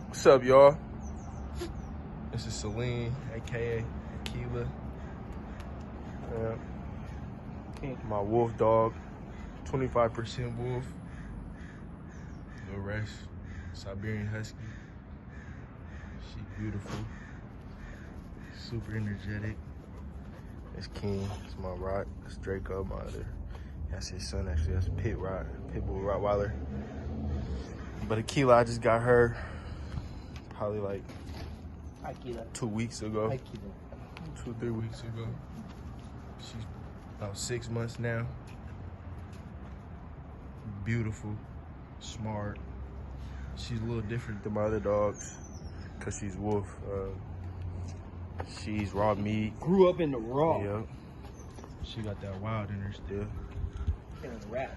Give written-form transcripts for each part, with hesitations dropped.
What's up, y'all? This is Селена, aka Aquila. My wolf dog, 25% wolf. The rest, Siberian Husky. She's beautiful, super energetic. It's King. It's my Rot. That's Draco, my other. That's his son, actually. That's Pit Bull Rottweiler. But Aquila, I just got her probably like 2 weeks ago. 2-3 weeks ago. She's about 6 months now. Beautiful, smart. She's a little different than my other dogs because she's wolf. She's raw meat. Grew up in the raw. Yep. She got that wild in her still. Killing rats.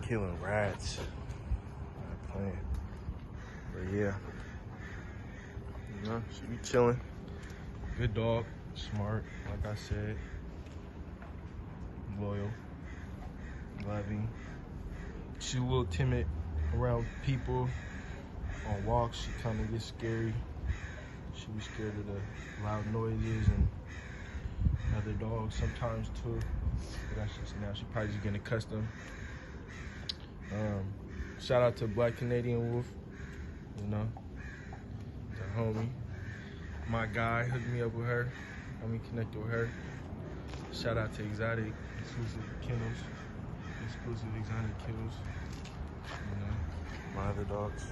Killing rats. Not playing. But yeah. You know, she be chilling. Good dog. Smart, like I said. Loyal. Loving. She's a little timid around people. On walks, she kind of gets scary. She be scared of the loud noises and other dogs sometimes too. But that's just now. She probably just getting accustomed. Shout out to Black Canadian Wolf. You know, the homie. My guy hooked me up with her. Got me connected with her. Shout out to Exotic Exclusive Kennels. Exclusive Exotic Kennels. You know, my other dogs.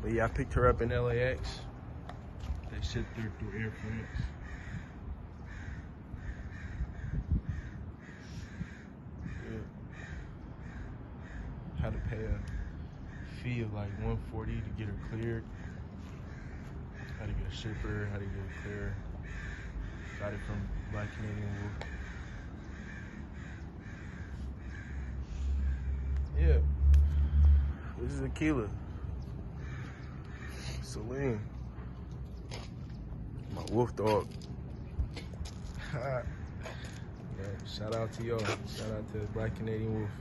But yeah, I picked her up in LAX. They shipped her through Air France. Yeah. Had to pay a fee of like $140 to get her cleared. Had to get a shipper, had to get it cleared. Got it from Black Canadian Wolf. Yeah. This is Aquila. Селена. My wolf dog. Yeah, shout out to y'all. Shout out to Black Canadian Wolf.